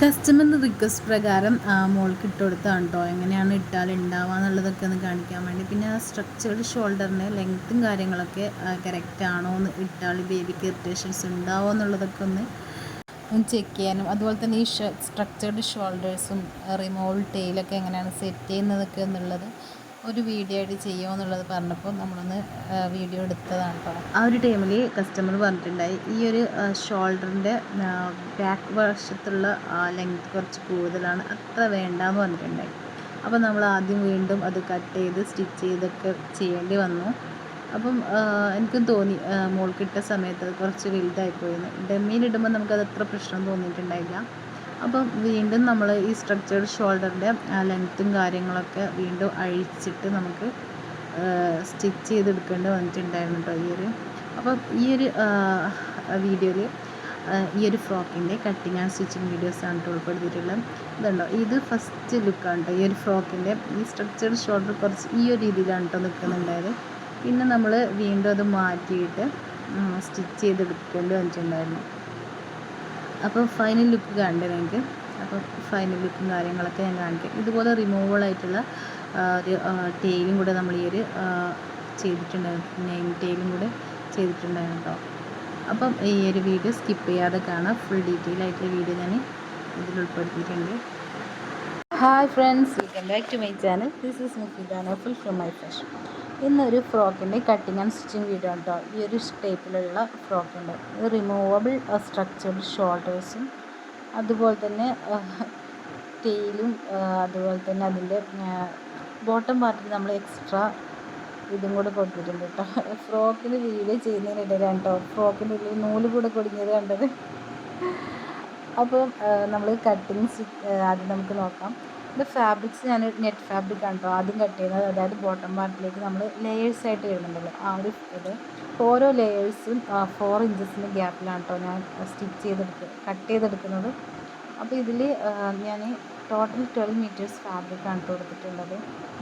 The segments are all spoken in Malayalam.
കസ്റ്റമറിൻ്റെ റിക്വസ്റ്റ് പ്രകാരം മോൾക്ക് ഇട്ട് കൊടുത്തതാണ് കേട്ടോ. എങ്ങനെയാണ് ഇട്ടാൽ ഉണ്ടാവുക എന്നുള്ളതൊക്കെ ഒന്ന് കാണിക്കാൻ വേണ്ടി. പിന്നെ ആ സ്ട്രക്ചേർഡ് ഷോൾഡറിൻ്റെ ലെങ്ത്തും കാര്യങ്ങളൊക്കെ കറക്റ്റ് ആണോ എന്ന് ഇട്ടാൽ ബേബിക്ക് ഇറിറ്റേഷൻസ് ഉണ്ടാവുമോ എന്നുള്ളതൊക്കെ ഒന്ന് ചെക്ക് ചെയ്യാനും, അതുപോലെ തന്നെ ഈ സ്ട്രക്ചേർഡ് ഷോൾഡേഴ്സും റിമൂവൽ ടെയിലൊക്കെ എങ്ങനെയാണ് സെറ്റ് ചെയ്യുന്നതൊക്കെ എന്നുള്ളത് ഒരു വീഡിയോ ആയിട്ട് ചെയ്യുമോ എന്നുള്ളത് പറഞ്ഞപ്പോൾ നമ്മളൊന്ന് വീഡിയോ എടുത്തതാണ് കേട്ടോ. ആ ഒരു ടൈമിൽ കസ്റ്റമർ പറഞ്ഞിട്ടുണ്ടായി ഈ ഒരു ഷോൾഡറിൻ്റെ ബാക്ക് വശത്തുള്ള ലെങ്ത് കുറച്ച് കൂടുതലാണ്, അത്ര വേണ്ടാന്ന് പറഞ്ഞിട്ടുണ്ടായി. അപ്പോൾ നമ്മൾ ആദ്യം വീണ്ടും അത് കട്ട് ചെയ്ത് സ്റ്റിച്ച് ചെയ്തൊക്കെ ചെയ്യേണ്ടി വന്നു. അപ്പം എനിക്കും തോന്നി മോൾക്കിട്ട സമയത്ത് അത് കുറച്ച് വലുതായിപ്പോയെന്ന്. ഡമ്മിയിലിടുമ്പോൾ നമുക്കത് അത്ര പ്രശ്നം തോന്നിയിട്ടുണ്ടായില്ല. അപ്പം വീണ്ടും നമ്മൾ ഈ സ്ട്രക്ചേർഡ് ഷോൾഡറിൻ്റെ ലെങ്ത്തും കാര്യങ്ങളൊക്കെ വീണ്ടും അഴിച്ചിട്ട് നമുക്ക് സ്റ്റിച്ച് ചെയ്തെടുക്കേണ്ടി വന്നിട്ടുണ്ടായിരുന്നു കേട്ടോ. അപ്പം ഈ ഒരു വീഡിയോയിൽ ഈ ഒരു ഫ്രോക്കിൻ്റെ കട്ടിങ് ആൻഡ് സ്റ്റിച്ചിങ് വീഡിയോസാണ് കേട്ടോ ഉൾപ്പെടുത്തിയിട്ടുള്ളത്. ഇതുണ്ടോ, ഇത് ഫസ്റ്റ് ലുക്കാണ് കേട്ടോ ഈ ഒരു ഫ്രോക്കിൻ്റെ. ഈ സ്ട്രക്ചേർഡ് ഷോൾഡർ കുറച്ച് ഈ ഒരു രീതിയിലാണ് കേട്ടോ നിൽക്കുന്നുണ്ടായത്. പിന്നെ നമ്മൾ വീണ്ടും അത് മാറ്റിയിട്ട് സ്റ്റിച്ച് ചെയ്തെടുക്കേണ്ടി വന്നിട്ടുണ്ടായിരുന്നു. അപ്പോൾ ഫൈനൽ ലുക്ക് കണ്ടേ നിങ്ങൾക്ക്. അപ്പോൾ ഫൈനൽ ലുക്കും കാര്യങ്ങളൊക്കെ ഞാൻ കാണിക്കാം. ഇതുപോലെ റിമൂവബിൾ ആയിട്ടുള്ള ഒരു ടെയിലും കൂടെ നമ്മൾ ഈ ഒരു ചെയ്തിട്ടുണ്ടായിരുന്നു, നെയിം ടെയിലും കൂടെ ചെയ്തിട്ടുണ്ടായിരുന്നു കേട്ടോ. അപ്പം ഈ ഒരു വീഡിയോ സ്കിപ്പ് ചെയ്യാതെ കാണാം. ഫുൾ ഡീറ്റെയിൽ ആയിട്ടുള്ള വീഡിയോ ഞാൻ ഇതിൽ ഉൾപ്പെടുത്തിയിട്ടുണ്ട്. Hi friends, welcome back to my channel. This is Mufeeda Naufal from my fashion. ഇന്നൊരു ഫ്രോക്കിൻ്റെ കട്ടിങ് ആൻഡ് സ്റ്റിച്ചിങ് വീഡിയോ കേട്ടോ. ഈ ഒരു ടൈപ്പിലുള്ള ഫ്രോക്കുണ്ട്. ഇത് റിമൂവബിൾ സ്ട്രക്ചേർഡ് ഷോൾഡേഴ്സും അതുപോലെ തന്നെ ടെയിലും അതുപോലെ തന്നെ അതിൻ്റെ ബോട്ടം പാർട്ടിൽ നമ്മൾ എക്സ്ട്രാ ഇതും കൂടെ കൊടുത്തിട്ടുണ്ട് കേട്ടോ. ഫ്രോക്കിന് വീഡിയോ ചെയ്യുന്നതിനിടയിലാണ് കേട്ടോ ഫ്രോക്കിൻ്റെ ഉള്ളിൽ നൂല് കൂടെ കുടുങ്ങിയത് കണ്ടത്. അപ്പോൾ നമ്മൾ കട്ടിങ് ആദ്യം നമുക്ക് നോക്കാം. ഇത് ഫാബ്രിക്സ് ഞാൻ നെറ്റ് ഫാബ്രിക് ആണ് കേട്ടോ ആദ്യം കട്ട് ചെയ്യുന്നത്. അതായത് ബോട്ടം പാർട്ടിലേക്ക് നമ്മൾ ലെയേഴ്സായിട്ട് വരുന്നുണ്ടല്ലോ ആ ഒരു ഇത്. ഓരോ ലെയേഴ്സും 4 ഇഞ്ചസിൻ്റെ ഗ്യാപ്പിലാണ് കേട്ടോ ഞാൻ കട്ട് ചെയ്തെടുക്കുന്നത്. അപ്പോൾ ഇതിൽ ഞാൻ ടോട്ടൽ 12 മീറ്റേഴ്സ് ഫാബ്രിക്കാണ് കൊടുത്തിട്ടുള്ളത്.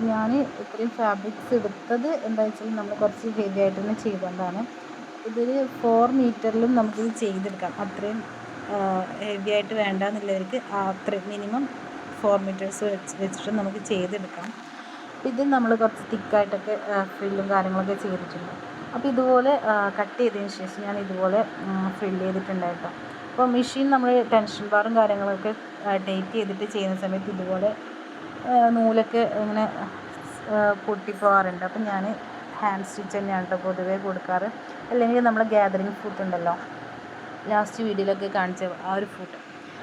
ഞാൻ ഇത്രയും ഫാബ്രിക്സ് എടുത്തത് എന്താ വെച്ചാൽ നമ്മൾ കുറച്ച് ഹെവി ആയിട്ട് തന്നെ ചെയ്തുകൊണ്ടാണ്. ഇതിൽ 4 മീറ്ററിലും നമുക്കിത് ചെയ്തെടുക്കാം. അത്രയും ഹെവി ആയിട്ട് വേണ്ടാന്നുള്ളവർക്ക് അത്രയും മിനിമം 4 മീറ്റേഴ്സ് വെച്ചിട്ട് നമുക്ക് ചെയ്തെടുക്കാം. ഇത് നമ്മൾ കുറച്ച് തിക്കായിട്ടൊക്കെ ഫ്രില്ലും കാര്യങ്ങളൊക്കെ ചെയ്തിട്ടുണ്ട്. അപ്പോൾ ഇതുപോലെ കട്ട് ചെയ്തതിന് ശേഷം ഞാൻ ഇതുപോലെ ഫ്രില്ല് ചെയ്തിട്ടുണ്ടായിട്ടോ. അപ്പോൾ മെഷീൻ നമ്മൾ ടെൻഷൻ ബാറും കാര്യങ്ങളൊക്കെ ടൈറ്റ് ചെയ്തിട്ട് ചെയ്യുന്ന സമയത്ത് ഇതുപോലെ നൂലൊക്കെ ഇങ്ങനെ പൊട്ടിപ്പോകാറുണ്ട്. അപ്പം ഞാൻ ഹാൻഡ് സ്റ്റിച്ച് തന്നെയാണ് കേട്ടോ പൊതുവേ കൊടുക്കാറ്. അല്ലെങ്കിൽ നമ്മൾ ഗ്യാതറിങ് ഫുട്ട് ഉണ്ടല്ലോ, ലാസ്റ്റ് വീഡിയോയിലൊക്കെ കാണിച്ച ആ ഒരു ഫുട്ട്.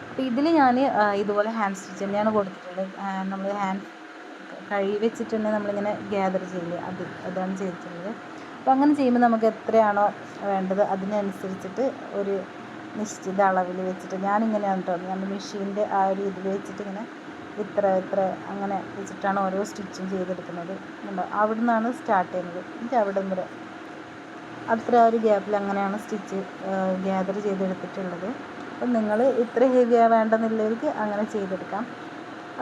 അപ്പോൾ ഇതിൽ ഞാൻ ഇതുപോലെ ഹാൻഡ് സ്റ്റിച്ച് തന്നെയാണ് കൊടുത്തിട്ടുള്ളത്. നമ്മൾ ഹാൻഡ് കഴുകി വെച്ചിട്ട് തന്നെ നമ്മളിങ്ങനെ ഗ്യാദർ ചെയ്യില്ലേ, അതാണ് ചെയ്തിട്ടുള്ളത്. അപ്പോൾ അങ്ങനെ ചെയ്യുമ്പോൾ നമുക്ക് എത്രയാണോ വേണ്ടത് അതിനനുസരിച്ചിട്ട് ഒരു നിശ്ചിത അളവിൽ വെച്ചിട്ട് ഞാനിങ്ങനെയാണ് കേട്ടോ, ഞാൻ മെഷീൻ്റെ ആ ഒരു ഇതിൽ വെച്ചിട്ട് ഇങ്ങനെ ഇത്ര അങ്ങനെ വെച്ചിട്ടാണ് ഓരോ സ്റ്റിച്ചും ചെയ്തെടുക്കുന്നത്. അവിടെ നിന്നാണ് സ്റ്റാർട്ട് ചെയ്യുന്നത്. എന്നിട്ട് അവിടെ വരെ അത്ര ഒരു ഗ്യാപ്പിൽ അങ്ങനെയാണ് സ്റ്റിച്ച് ഗ്യാദർ ചെയ്തെടുത്തിട്ടുള്ളത്. അപ്പം നിങ്ങൾ ഇത്ര ഹെവി വേണ്ടെന്നുള്ളവർക്ക് അങ്ങനെ ചെയ്തെടുക്കാം.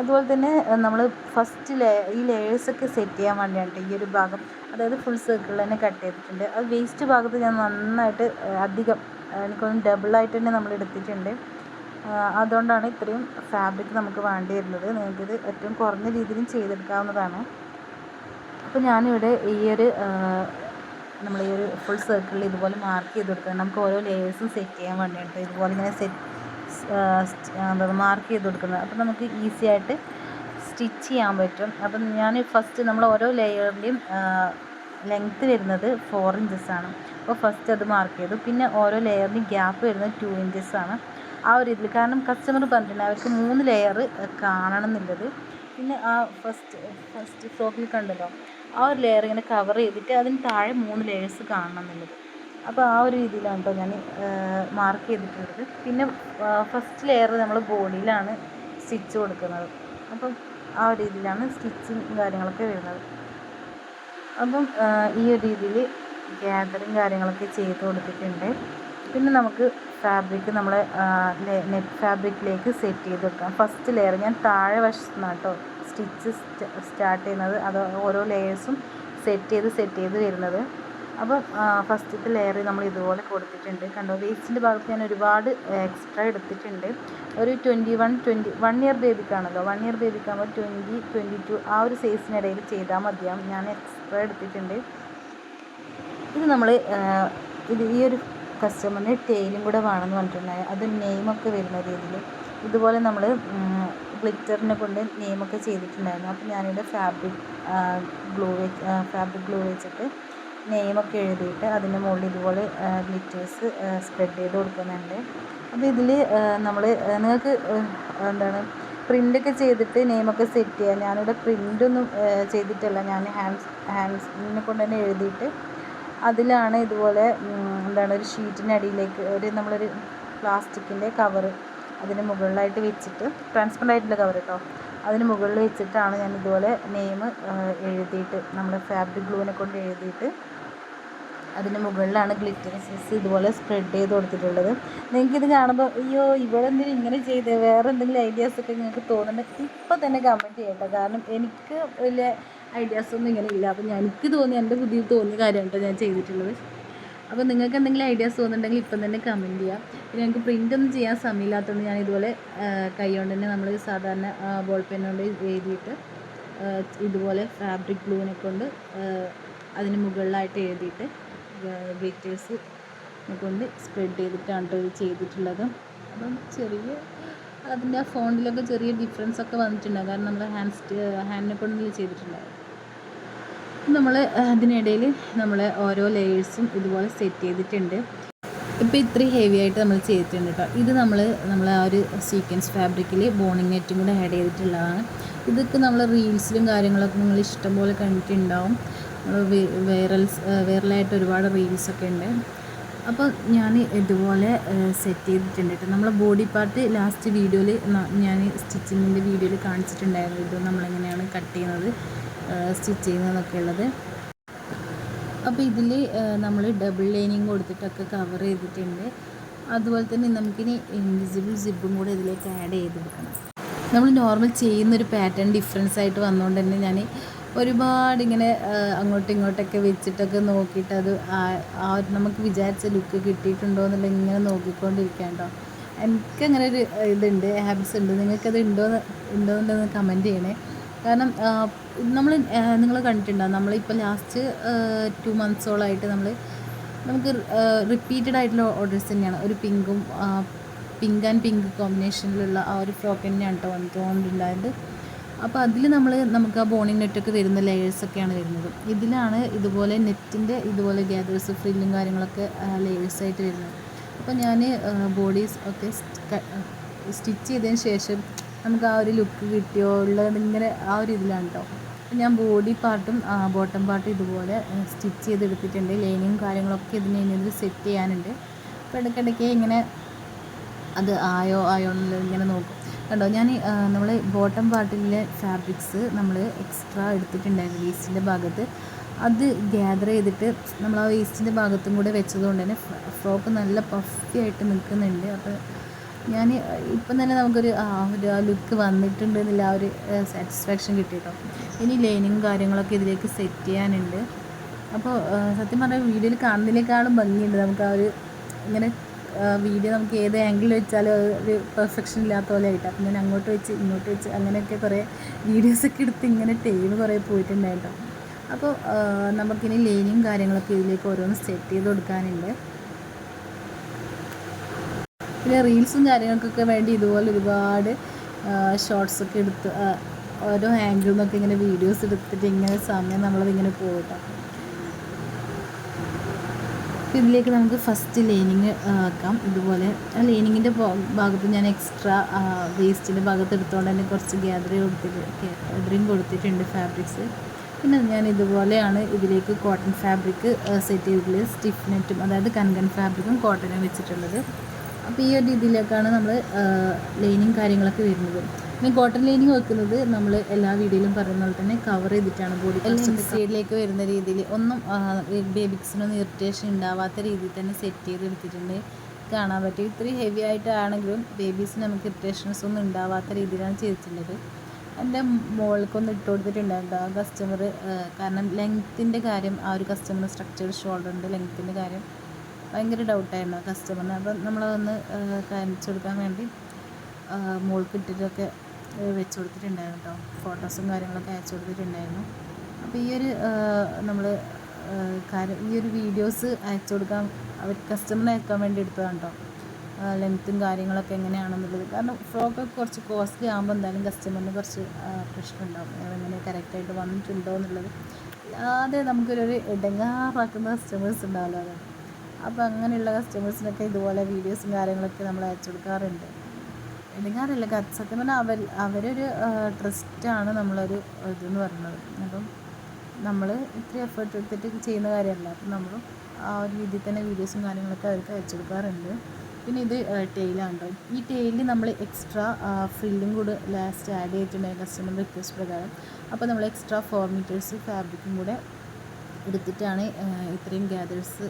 അതുപോലെ തന്നെ നമ്മൾ ഫസ്റ്റ് ഈ ലെയേഴ്സൊക്കെ സെറ്റ് ചെയ്യാൻ വേണ്ടിയാണ് ഈ ഒരു ഭാഗം, അതായത് ഫുൾ സർക്കിളിൽ തന്നെ കട്ട് ചെയ്തിട്ടുണ്ട്. അത് വേസ്റ്റ് ഭാഗത്ത് ഞാൻ നന്നായിട്ട് അധികം എനിക്കൊന്ന് ഡബിളായിട്ട് തന്നെ നമ്മൾ എടുത്തിട്ടുണ്ട്. അതുകൊണ്ടാണ് ഇത്രയും ഫാബ്രിക് നമുക്ക് വേണ്ടി വരുന്നത്. നിങ്ങൾക്കിത് ഏറ്റവും കുറഞ്ഞ രീതിയിലും ചെയ്തെടുക്കാവുന്നതാണ്. അപ്പോൾ ഞാനിവിടെ ഈ ഒരു നമ്മൾ ഈ ഒരു ഫുൾ സർക്കിളിൽ ഇതുപോലെ മാർക്ക് ചെയ്ത് കൊടുക്കുക. നമുക്ക് ഓരോ ലെയേഴ്സും സെറ്റ് ചെയ്യാൻ വേണ്ടിയിട്ട് ഇതുപോലെ ഇങ്ങനെ മാർക്ക് ചെയ്ത് കൊടുക്കുന്നത്. അപ്പോൾ നമുക്ക് ഈസി ആയിട്ട് സ്റ്റിച്ച് ചെയ്യാൻ പറ്റും. അപ്പം ഞാൻ ഫസ്റ്റ് നമ്മൾ ഓരോ ലെയറിൻ്റെയും ലെങ്ത്ത് വരുന്നത് 4 ഇഞ്ചസാണ്. അപ്പോൾ ഫസ്റ്റ് അത് മാർക്ക് ചെയ്തു. പിന്നെ ഓരോ ലെയറിൻ്റെയും ഗ്യാപ്പ് വരുന്നത് 2 ഇഞ്ചസാണ്. ആ ഒരു ഇതിൽ കാരണം കസ്റ്റമർ പറഞ്ഞിട്ടുണ്ട് അവർക്ക് 3 ലെയർ കാണണം എന്നുള്ളത്. പിന്നെ ആ ഫസ്റ്റ് ഫ്രോക്കിൽ കണ്ടല്ലോ ആ ഒരു ലെയർ ഇങ്ങനെ കവർ ചെയ്തിട്ട് അതിന് താഴെ 3 ലെയേഴ്സ് കാണണം എന്നുള്ളത്. അപ്പോൾ ആ ഒരു രീതിയിലാണ് കേട്ടോ ഞാൻ മാർക്ക് ചെയ്തിട്ടുള്ളത്. പിന്നെ ഫസ്റ്റ് ലെയർ നമ്മൾ ബോഡിയിലാണ് സ്റ്റിച്ച് കൊടുക്കുന്നത്. അപ്പം ആ ഒരു രീതിയിലാണ് സ്റ്റിച്ചിങ് കാര്യങ്ങളൊക്കെ വരുന്നത്. അപ്പം ഈ ഒരു രീതിയിൽ ഗ്യാദറിങ് കാര്യങ്ങളൊക്കെ ചെയ്ത് കൊടുത്തിട്ടുണ്ട്. പിന്നെ നമുക്ക് ഫാബ്രിക് നമ്മളെ നെറ്റ് ഫാബ്രിക്കിലേക്ക് സെറ്റ് ചെയ്ത് വെക്കാം. ഫസ്റ്റ് ലെയർ ഞാൻ താഴെ വശത്തുനിന്നാണ് കേട്ടോ സ്റ്റിച്ച് സ്റ്റാർട്ട് ചെയ്യുന്നത്. അത് ഓരോ ലെയേഴ്സും സെറ്റ് ചെയ്ത് വരുന്നത്. അപ്പം ഫസ്റ്റത്തെ ലെയർ നമ്മൾ ഇതുപോലെ കൊടുത്തിട്ടുണ്ട്. കണ്ടോ, വേസ്റ്റിൻ്റെ ഭാഗത്ത് ഞാൻ ഒരുപാട് എക്സ്ട്രാ എടുത്തിട്ടുണ്ട്. ഒരു 1 ഇയർ ബേബിക്കാണല്ലോ, 1 ഇയർ ബേബിക്കാകുമ്പോൾ 22 ആ ഒരു സൈസിനിടയിൽ ചെയ്താൽ മതിയാവും. ഞാൻ എക്സ്ട്രാ എടുത്തിട്ടുണ്ട്. ഇത് നമ്മൾ ഈ ഒരു കസ്റ്റമറിന് ടെയിലും കൂടെ വേണമെന്ന് പറഞ്ഞിട്ടുണ്ടായി. അത് നെയിമൊക്കെ വരുന്ന രീതിയിൽ ഇതുപോലെ നമ്മൾ ഗ്ലിറ്ററിനെ കൊണ്ട് നെയിമൊക്കെ ചെയ്തിട്ടുണ്ടായിരുന്നു. അപ്പോൾ ഞാനിവിടെ ഫാബ്രിക് ഗ്ലൂ വെച്ചിട്ട് നെയിമൊക്കെ എഴുതിയിട്ട് അതിൻ്റെ മുകളിൽ ഇതുപോലെ ഗ്ലിറ്റേഴ്സ് സ്പ്രെഡ് ചെയ്ത് കൊടുക്കുന്നുണ്ട്. അപ്പോൾ ഇതിൽ നമ്മൾ നിങ്ങൾക്ക് എന്താണ് പ്രിൻ്റൊക്കെ ചെയ്തിട്ട് നെയിമൊക്കെ സെറ്റ് ചെയ്യാം. ഞാനിവിടെ പ്രിൻ്റൊന്നും ചെയ്തിട്ടല്ല, ഞാൻ ഹാൻഡ്സിനെ കൊണ്ട് തന്നെ എഴുതിയിട്ട് അതിലാണ് ഇതുപോലെ എന്താണ് ഒരു ഷീറ്റിൻ്റെ അടിയിലേക്ക് നമ്മളൊരു പ്ലാസ്റ്റിക്കിൻ്റെ കവറ് അതിന് മുകളിലായിട്ട് വെച്ചിട്ട്, ട്രാൻസ്പെറൻ്റ് ആയിട്ടുള്ള കവർ കേട്ടോ, അതിന് മുകളിൽ വെച്ചിട്ടാണ് ഞാൻ ഇതുപോലെ നെയിം എഴുതിയിട്ട് നമ്മൾ ഫാബ്രിക് ഗ്ലൂവിനെ കൊണ്ട് എഴുതിയിട്ട് അതിന് മുകളിലാണ് ഗ്ലിറ്റേഴ്സ് ഇതുപോലെ സ്പ്രെഡ് ചെയ്ത് കൊടുത്തിട്ടുള്ളത്. നിങ്ങൾക്കിത് കാണുമ്പോൾ അയ്യോ ഇവളെന്തിനും ഇങ്ങനെ ചെയ്ത് വേറെ എന്തെങ്കിലും ഐഡിയാസൊക്കെ നിങ്ങൾക്ക് തോന്നുന്നുണ്ടെങ്കിൽ ഇപ്പോൾ തന്നെ കമൻറ്റ് ചെയ്യട്ടോ. കാരണം എനിക്ക് വലിയ ഐഡിയാസൊന്നും ഇങ്ങനെ ഇല്ല. അപ്പോൾ എനിക്ക് തോന്നിയ എൻ്റെ ബുദ്ധിയിൽ തോന്നിയ കാര്യമാണ് കേട്ടോ ഞാൻ ചെയ്തിട്ടുള്ളത്. അപ്പോൾ നിങ്ങൾക്ക് എന്തെങ്കിലും ഐഡിയാസ് തോന്നുന്നുണ്ടെങ്കിൽ ഇപ്പം തന്നെ കമൻറ്റ് ചെയ്യാം. പിന്നെ എനിക്ക് പ്രിൻ്റൊന്നും ചെയ്യാൻ സമയമില്ലാത്തതുകൊണ്ട് ഞാൻ ഇതുപോലെ കൈ കൊണ്ട് തന്നെ നമ്മൾ സാധാരണ ബോൾ പെൻ കൊണ്ട് എഴുതിയിട്ട് ഇതുപോലെ ഫാബ്രിക് ഗ്ലൂവിനെ കൊണ്ട് അതിന് മുകളിലായിട്ട് എഴുതിയിട്ട് ഗ്ലിറ്റേഴ്സ് കൊണ്ട് സ്പ്രെഡ് ചെയ്തിട്ടാണ് കേട്ടോ ഇത് ചെയ്തിട്ടുള്ളത്. അപ്പം അതിൻ്റെ ആ ഫോണ്ടിലൊക്കെ ചെറിയ ഡിഫറൻസ് ഒക്കെ വന്നിട്ടുണ്ടാകും. കാരണം നമ്മൾ ഹാൻഡിനെ കൊണ്ടല്ലേ ചെയ്തിട്ടുണ്ടാകും. നമ്മൾ അതിനിടയിൽ നമ്മൾ ഓരോ ലെയേഴ്സും ഇതുപോലെ സെറ്റ് ചെയ്തിട്ടുണ്ട്. ഇപ്പോൾ ഇത്രയും ഹെവി ആയിട്ട് നമ്മൾ ചെയ്തിട്ടുണ്ട് കേട്ടോ. ഇത് നമ്മൾ ആ ഒരു സീക്വൻസ് ഫാബ്രിക്കിൽ ബോണിങ് നെറ്റും കൂടെ ആഡ് ചെയ്തിട്ടുള്ളതാണ്. ഇതൊക്കെ നമ്മൾ റീൽസിലും കാര്യങ്ങളൊക്കെ നിങ്ങൾ ഇഷ്ടംപോലെ കണ്ടിട്ടുണ്ടാവും. വൈറലായിട്ട് ഒരുപാട് റീൽസൊക്കെ ഉണ്ട്. അപ്പോൾ ഞാൻ ഇതുപോലെ സെറ്റ് ചെയ്തിട്ടുണ്ട് കേട്ടോ. നമ്മളെ ബോഡി പാർട്ട് ലാസ്റ്റ് വീഡിയോയിൽ ഞാൻ സ്റ്റിച്ചിങ്ങിൻ്റെ വീഡിയോയിൽ കാണിച്ചിട്ടുണ്ടായിരുന്നു. ഇത് നമ്മളെങ്ങനെയാണ് കട്ട് ചെയ്യുന്നത്, സ്റ്റിച്ച് ചെയ്യുന്നതൊക്കെ ഉള്ളത്. അപ്പോൾ ഇതിൽ നമ്മൾ ഡബിൾ ലൈനിങ് കൊടുത്തിട്ടൊക്കെ കവർ ചെയ്തിട്ടുണ്ട്. അതുപോലെ തന്നെ നമുക്കിനി ഇൻവിസിബിൾ സിബും കൂടെ ഇതിലേക്ക് ആഡ് ചെയ്തെടുക്കണം. നമ്മൾ നോർമൽ ചെയ്യുന്നൊരു പാറ്റേൺ ഡിഫറൻസ് ആയിട്ട് വന്നുകൊണ്ട് തന്നെ ഞാൻ ഒരുപാട് ഇങ്ങനെ അങ്ങോട്ടും ഇങ്ങോട്ടൊക്കെ വെച്ചിട്ടൊക്കെ നോക്കിയിട്ട് അത് നമുക്ക് വിചാരിച്ച ലുക്ക് കിട്ടിയിട്ടുണ്ടോ എന്നുള്ള ഇങ്ങനെ നോക്കിക്കൊണ്ടിരിക്കാം കേട്ടോ. എനിക്കങ്ങനെ ഒരു ഇതുണ്ട്, ഹാബിറ്റ്സ് ഉണ്ട്. നിങ്ങൾക്കത് ഉണ്ടോയെന്ന് കമൻറ്റ് ചെയ്യണേ. കാരണം നിങ്ങൾ കണ്ടിട്ടുണ്ടാകും, നമ്മളിപ്പോൾ ലാസ്റ്റ് 2 മന്ത്സോളായിട്ട് നമുക്ക് റിപ്പീറ്റഡ് ആയിട്ടുള്ള ഓർഡേഴ്സ് തന്നെയാണ്. ഒരു പിങ്ക് ആൻഡ് പിങ്ക് കോമ്പിനേഷനിലുള്ള ആ ഒരു ഫ്രോക്ക് തന്നെയാണ് കേട്ടോ വന്നുകൊണ്ടുണ്ടായത്. അപ്പോൾ അതിൽ നമുക്ക് ആ ബോണിങ് നെറ്റൊക്കെ വരുന്ന ലെയേഴ്സൊക്കെയാണ് വരുന്നത്. ഇതിലാണ് ഇതുപോലെ നെറ്റിൻ്റെ ഇതുപോലെ ഗ്യാദേഴ്സ് ഫ്രില്ലും കാര്യങ്ങളൊക്കെ ലെയേഴ്സായിട്ട് വരുന്നത്. അപ്പോൾ ഞാൻ ബോഡീസ് ഒക്കെ സ്റ്റിച്ച് ചെയ്തതിന് ശേഷം നമുക്ക് ആ ഒരു ലുക്ക് കിട്ടിയോ ഉള്ളത് ഇങ്ങനെ ആ ഒരു ഇതിലാണ് കേട്ടോ. ഞാൻ ബോഡി പാർട്ടും ബോട്ടം പാർട്ടും ഇതുപോലെ സ്റ്റിച്ച് ചെയ്തെടുത്തിട്ടുണ്ട്. ലൈനിങ്ങും കാര്യങ്ങളൊക്കെ ഇതിന് സെറ്റ് ചെയ്യാനുണ്ട്. അപ്പോൾ ഇടയ്ക്കിടയ്ക്ക് ഇങ്ങനെ അത് ആയോ എന്നുള്ളത് ഇങ്ങനെ നോക്കും കണ്ടോ. ഞാൻ നമ്മൾ ബോട്ടം പാർട്ടിലെ ഫാബ്രിക്സ് നമ്മൾ എക്സ്ട്രാ എടുത്തിട്ടുണ്ടായിരുന്നു വേസ്റ്റിൻ്റെ ഭാഗത്ത്. അത് ഗ്യാദർ ചെയ്തിട്ട് നമ്മൾ ആ വേസ്റ്റിൻ്റെ ഭാഗത്തും കൂടെ വെച്ചതുകൊണ്ട് തന്നെ ഫ്രോക്ക് നല്ല പഫി ആയിട്ട് നിൽക്കുന്നുണ്ട്. അപ്പോൾ ഞാൻ ഇപ്പം തന്നെ നമുക്കൊരു ലുക്ക് വന്നിട്ടുണ്ട് എന്നുള്ള ആ ഒരു സാറ്റിസ്ഫാക്ഷൻ കിട്ടി കേട്ടോ. ഇനി ലൈനിങ്ങും കാര്യങ്ങളൊക്കെ ഇതിലേക്ക് സെറ്റ് ചെയ്യാനുണ്ട്. അപ്പോൾ സത്യം പറഞ്ഞാൽ വീഡിയോയിൽ കാണുന്നതിനേക്കാളും ഭംഗിയുണ്ട് നമുക്ക് ആ ഒരു ഇങ്ങനെ വീഡിയോ നമുക്ക് ഏത് ആംഗിളിൽ വെച്ചാലും ഒരു പെർഫെക്ഷൻ ഇല്ലാത്ത പോലെ ആയിട്ട്. അപ്പം ഞാൻ അങ്ങോട്ട് വെച്ച് ഇങ്ങോട്ട് വെച്ച് അങ്ങനെയൊക്കെ കുറേ വീഡിയോസൊക്കെ എടുത്ത് ഇങ്ങനെ ടൈം കുറേ പോയിട്ടുണ്ടായിട്ടോ. അപ്പോൾ നമുക്കിനി ലൈനിങ്ങും കാര്യങ്ങളൊക്കെ ഇതിലേക്ക് ഓരോന്ന് സെറ്റ് ചെയ്ത് കൊടുക്കാനുണ്ട്. പിന്നെ റീൽസും കാര്യങ്ങൾക്കൊക്കെ വേണ്ടി ഇതുപോലെ ഒരുപാട് ഷോർട്സൊക്കെ എടുത്ത് ഓരോ ആംഗിളിൽ നിന്നൊക്കെ ഇങ്ങനെ വീഡിയോസ് എടുത്തിട്ട് ഇങ്ങനെ സമയം നമ്മളതിങ്ങനെ പോകട്ടോ. ഇതിലേക്ക് നമുക്ക് ഫസ്റ്റ് ലൈനിങ് ആക്കാം. ഇതുപോലെ ആ ലൈനിങ്ങിൻ്റെ ഭാഗത്ത് ഞാൻ എക്സ്ട്രാ വേസ്റ്റിൻ്റെ ഭാഗത്ത് എടുത്തുകൊണ്ട് തന്നെ കുറച്ച് ഗ്യാദറിങ് കൊടുത്തിട്ടുണ്ട് ഫാബ്രിക്സ്. പിന്നെ ഞാൻ ഇതുപോലെയാണ് ഇതിലേക്ക് കോട്ടൺ ഫാബ്രിക് സെറ്റ് ചെയ്തിട്ടുള്ളത്. സ്റ്റിഫ് നെറ്റും അതായത് കൻകൻ ഫാബ്രിക്കും കോട്ടനും വെച്ചിട്ടുള്ളത്. അപ്പോൾ ഈ ഒരു രീതിയിലേക്കാണ് നമ്മൾ ലൈനിങ് കാര്യങ്ങളൊക്കെ വരുന്നത്. പിന്നെ കോട്ടൺ ലൈനിങ് വെക്കുന്നത് നമ്മൾ എല്ലാ വീഡിയോയിലും പറയുന്ന പോലെ തന്നെ കവർ ചെയ്തിട്ടാണ് ബോഡി സൈഡിലേക്ക് വരുന്ന രീതിയിൽ ഒന്നും ബേബിക്സിനൊന്നും ഇറിറ്റേഷൻ ഉണ്ടാവാത്ത രീതിയിൽ തന്നെ സെറ്റ് ചെയ്തെടുത്തിട്ടുണ്ട്. കാണാൻ പറ്റും ഇത്രയും ഹെവി ആയിട്ടാണെങ്കിലും ബേബീസിന് നമുക്ക് ഇറിറ്റേഷൻസ് ഒന്നും ഉണ്ടാവാത്ത രീതിയിലാണ് ചെയ്തിട്ടുള്ളത്. എൻ്റെ മോൾക്കൊന്ന് ഇട്ട് കൊടുത്തിട്ടുണ്ടായിരുന്നു ആ കസ്റ്റമർ. കാരണം ലെങ്ത്തിൻ്റെ കാര്യം ആ ഒരു കസ്റ്റമർ സ്ട്രക്ചേർഡ് ഷോൾഡറിൻ്റെ ലെങ്ത്തിൻ്റെ കാര്യം ഭയങ്കര ഡൗട്ടായിരുന്നു ആ കസ്റ്റമറിന്. അപ്പം നമ്മളതൊന്ന് കാണിച്ചു കൊടുക്കാൻ വേണ്ടി മോൾക്ക് ഇട്ടിട്ടൊക്കെ വെച്ച് കൊടുത്തിട്ടുണ്ടായിരുന്നു കേട്ടോ. ഫോട്ടോസും കാര്യങ്ങളൊക്കെ അയച്ചു കൊടുത്തിട്ടുണ്ടായിരുന്നു. അപ്പോൾ ഈ ഒരു നമ്മൾ ഈ ഒരു വീഡിയോസ് അയച്ചു കൊടുക്കാൻ അവർ കസ്റ്റമറിന് അയക്കാൻ വേണ്ടി എടുത്തതാണ് കേട്ടോ. ലെങ്ത്തും കാര്യങ്ങളൊക്കെ എങ്ങനെയാണെന്നുള്ളത്. കാരണം ഫ്രോക്കൊക്കെ കുറച്ച് കോസ്റ്റ്ലി ആകുമ്പോൾ എന്തായാലും കസ്റ്റമറിന് കുറച്ച് പ്രശ്നം ഉണ്ടാകും, എങ്ങനെ കറക്റ്റായിട്ട് വന്നിട്ടുണ്ടോ എന്നുള്ളത്. അല്ലാതെ നമുക്കൊരു ഇടങ്ങാറാക്കുന്ന കസ്റ്റമേഴ്സ് ഉണ്ടാവില്ല. അതാണ് അപ്പോൾ അങ്ങനെയുള്ള കസ്റ്റമേഴ്സിനൊക്കെ ഇതുപോലെ വീഡിയോസും കാര്യങ്ങളൊക്കെ നമ്മൾ അയച്ചു കൊടുക്കാറുണ്ട്. ഇടങ്ങാറില്ല, സത്യം പറഞ്ഞാൽ അവരൊരു ട്രസ്റ്റാണ് നമ്മളൊരു ഇതെന്ന് പറയുന്നത്. അപ്പം നമ്മൾ ഇത്രയും എഫേർട്ട് എടുത്തിട്ട് ചെയ്യുന്ന കാര്യമല്ല. അപ്പം നമ്മളും ആ ഒരു രീതിയിൽ തന്നെ വീഡിയോസും കാര്യങ്ങളൊക്കെ അവർക്ക് അയച്ചു കൊടുക്കാറുണ്ട്. പിന്നെ ഇത് ടെയിലാണ് കേട്ടോ. ഈ ടെയിലിൽ നമ്മൾ എക്സ്ട്രാ ഫ്രില്ലും കൂടെ ലാസ്റ്റ് ആഡ് ചെയ്തിട്ടുണ്ടായിരുന്നു കസ്റ്റമർ റിക്വസ്റ്റ് പ്രകാരം. അപ്പോൾ നമ്മൾ എക്സ്ട്രാ 4 മീറ്റേഴ്സ് ഫാബ്രിക്കും കൂടെ എടുത്തിട്ടാണ് ഇത്രയും ഗ്യാദേഴ്സ്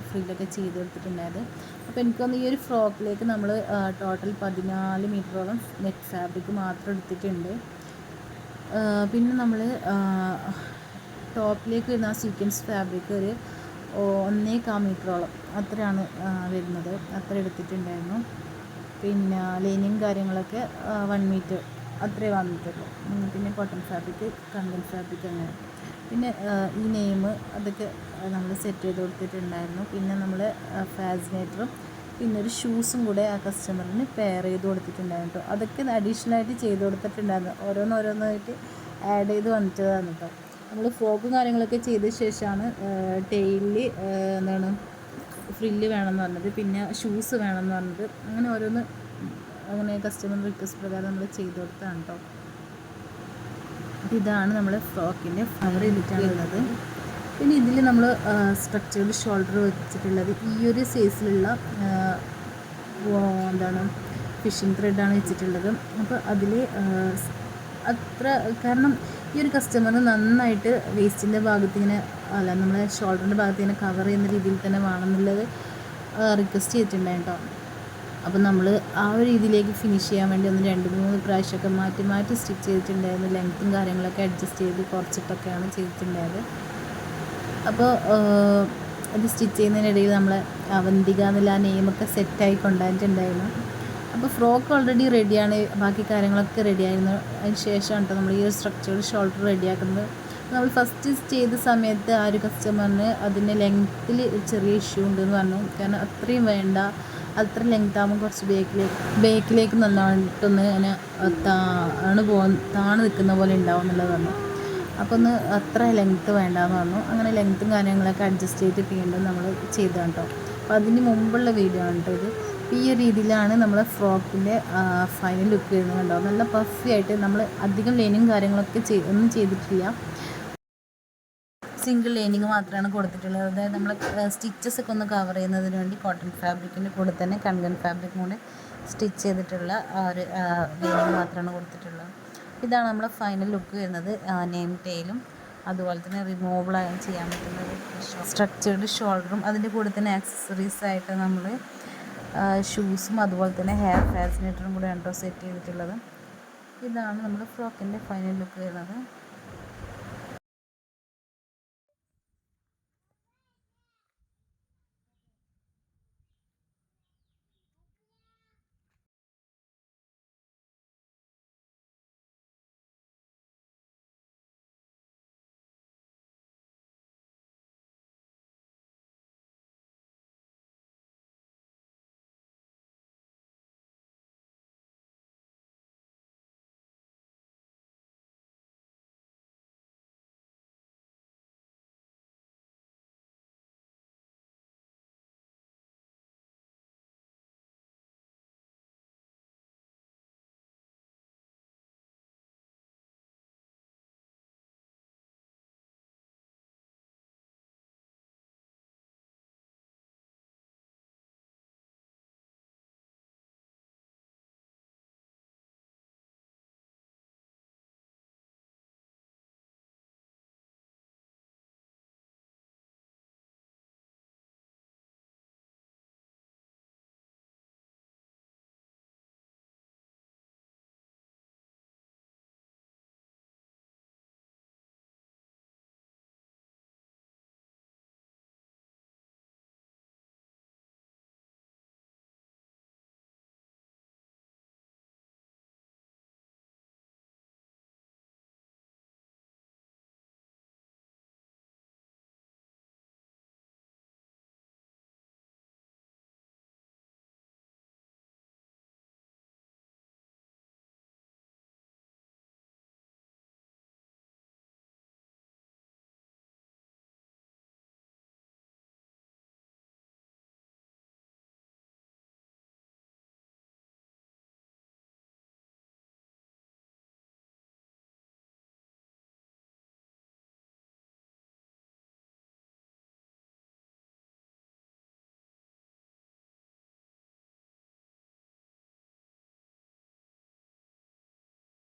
ഫ്രില്ലൊക്കെ ചെയ്ത് കൊടുത്തിട്ടുണ്ടായത്. അപ്പോൾ എനിക്കൊന്ന് ഈ ഒരു ഫ്രോക്കിലേക്ക് നമ്മൾ ടോട്ടൽ 14 മീറ്ററോളം നെറ്റ് ഫാബ്രിക് മാത്രം എടുത്തിട്ടുണ്ട്. പിന്നെ നമ്മൾ ടോപ്പിലേക്ക് വരുന്ന ആ സീക്വൻസ് ഫാബ്രിക് ഒരു 1.25 മീറ്ററോളം അത്രയാണ് വരുന്നത്. അത്ര എടുത്തിട്ടുണ്ടായിരുന്നു. പിന്നെ ലൈനിങ് കാര്യങ്ങളൊക്കെ 1 മീറ്റർ അത്രേ വന്നിട്ടുള്ളൂ. പിന്നെ കോട്ടൺ ഫാബ്രിക്, കണ്ടൻ ഫാബ്രിക് അങ്ങനെ. പിന്നെ ഈ നെയിം അതൊക്കെ നമ്മൾ സെറ്റ് ചെയ്ത് കൊടുത്തിട്ടുണ്ടായിരുന്നു. പിന്നെ നമ്മൾ ഫാസിനേറ്ററും പിന്നെ ഒരു ഷൂസും കൂടെ ആ കസ്റ്റമറിന് പെയർ ചെയ്ത് കൊടുത്തിട്ടുണ്ടായിരുന്നു കേട്ടോ. അതൊക്കെ അഡീഷണലായിട്ട് ചെയ്ത് കൊടുത്തിട്ടുണ്ടായിരുന്നു. ഓരോന്നോരോന്നായിട്ട് ആഡ് ചെയ്ത് വന്നിട്ടതാണ് കേട്ടോ. നമ്മൾ ഫ്രോക്കും കാര്യങ്ങളൊക്കെ ചെയ്ത ശേഷമാണ് ടെയിലിൽ എന്താണ് ഫ്രില്ല് വേണമെന്ന് പറഞ്ഞത്, പിന്നെ ഷൂസ് വേണമെന്ന് പറഞ്ഞത്. അങ്ങനെ ഓരോന്ന് അങ്ങനെ കസ്റ്റമർ റിക്വസ്റ്റ് പ്രകാരം നമ്മൾ ചെയ്ത് കൊടുത്തതാണ് കേട്ടോ. ഇതാണ് നമ്മൾ ഫ്രോക്കിൻ്റെ കവർ ചെയ്തിട്ടാണുള്ളത്. പിന്നെ ഇതിൽ നമ്മൾ സ്ട്രക്ചേർഡ് ഷോൾഡർ വെച്ചിട്ടുള്ളത് ഈ ഒരു സൈസിലുള്ള എന്താണ് ഫിഷിംഗ് ത്രെഡാണ് വെച്ചിട്ടുള്ളത്. അപ്പോൾ അതിൽ അത്ര കാരണം ഈ ഒരു കസ്റ്റമറിന് നന്നായിട്ട് വേസ്റ്റിൻ്റെ ഭാഗത്ത് ഇങ്ങനെ നമ്മളെ ഷോൾഡറിൻ്റെ ഭാഗത്ത് ഇങ്ങനെ കവർ ചെയ്യുന്ന രീതിയിൽ തന്നെ വേണമെന്നുള്ളത് റിക്വസ്റ്റ് ചെയ്തിട്ടുണ്ടായിട്ടോ. അപ്പോൾ നമ്മൾ ആ ഒരു രീതിയിലേക്ക് ഫിനിഷ് ചെയ്യാൻ വേണ്ടി 2-3 പ്രാവശ്യമൊക്കെ മാറ്റി സ്റ്റിച്ച് ചെയ്തിട്ടുണ്ടായിരുന്നു. ലെങ്ത്തും കാര്യങ്ങളൊക്കെ അഡ്ജസ്റ്റ് ചെയ്ത് കുറച്ചിട്ടൊക്കെയാണ് ചെയ്തിട്ടുണ്ടായത്. അപ്പോൾ അത് സ്റ്റിച്ച് ചെയ്യുന്നതിനിടയിൽ നമ്മൾ അവന്തിക എന്നുള്ള ആ നെയിമൊക്കെ സെറ്റായി കൊണ്ടുവന്നിട്ടുണ്ടായിരുന്നു. അപ്പോൾ ഫ്രോക്ക് ഓൾറെഡി റെഡിയാണ്, ബാക്കി കാര്യങ്ങളൊക്കെ റെഡിയായിരുന്നു. അതിന് ശേഷമാണ് കേട്ടോ നമ്മൾ ഈ ഒരു സ്ട്രക്ചേർഡ് ഷോൾഡർ റെഡിയാക്കുന്നത്. നമ്മൾ ഫസ്റ്റ് ചെയ്ത സമയത്ത് ആ ഒരു കസ്റ്റമറിന് അതിൻ്റെ ലെങ്ത്തിൽ ചെറിയ ഇഷ്യൂ ഉണ്ടെന്ന് പറഞ്ഞു. കാരണം അത്രയും വേണ്ട, അത്ര ലെങ്ത് ആകുമ്പോൾ കുറച്ച് ബേക്കിലേക്ക് നന്നായിട്ടൊന്ന് ഇങ്ങനെ താണു നിൽക്കുന്ന പോലെ ഉണ്ടാവും എന്നുള്ളത് പറഞ്ഞു. അപ്പോൾ ഒന്ന് അത്ര ലെങ്ത്ത് വേണ്ടാന്ന് പറഞ്ഞു. അങ്ങനെ ലെങ്ത്തും കാര്യങ്ങളൊക്കെ അഡ്ജസ്റ്റ് ചെയ്തിട്ട് വീണ്ടും നമ്മൾ ചെയ്തതാണ് കേട്ടോ. അപ്പോൾ അതിന് മുമ്പുള്ള വീഡിയോ ആണ് കേട്ടോ ഇത്. ഈ ഒരു രീതിയിലാണ് നമ്മൾ ഫ്രോക്കിൻ്റെ ഫൈനൽ ലുക്ക് വരുന്നത് കണ്ടോ. നല്ല പഫി ആയിട്ട് നമ്മൾ അധികം ലൈനിങ് കാര്യങ്ങളൊക്കെ ഒന്നും ചെയ്തിട്ടില്ല. സിംഗിൾ ലൈനിങ് മാത്രമാണ് കൊടുത്തിട്ടുള്ളത്. അതായത് നമ്മൾ സ്റ്റിച്ചസ് ഒക്കെ ഒന്ന് കവർ ചെയ്യുന്നതിന് വേണ്ടി കോട്ടൺ ഫാബ്രിക്കിൻ്റെ കൂടെ തന്നെ കൺകൺ ഫാബ്രിക്കും കൂടെ സ്റ്റിച്ച് ചെയ്തിട്ടുള്ള ആ ഒരു ലൈനിങ് മാത്രമാണ് കൊടുത്തിട്ടുള്ളത്. ഇതാണ് നമ്മുടെ ഫൈനൽ ലുക്ക് വരുന്നത്. നെയിം ടെയിലും അതുപോലെ തന്നെ റിമൂവബിളായും ചെയ്യാൻ പറ്റുന്നത് സ്ട്രക്ചേർഡ് ഷോൾഡറും അതിൻ്റെ കൂടെ തന്നെ ആക്സസറീസ് ആയിട്ട് നമ്മൾ ഷൂസും അതുപോലെ തന്നെ ഹെയർ ഫാസിനേറ്ററും കൂടെ ഉണ്ടോ സെറ്റ് ചെയ്തിട്ടുള്ളത്. ഇതാണ് നമ്മുടെ ഫ്രോക്കിൻ്റെ ഫൈനൽ ലുക്ക് വരുന്നത്.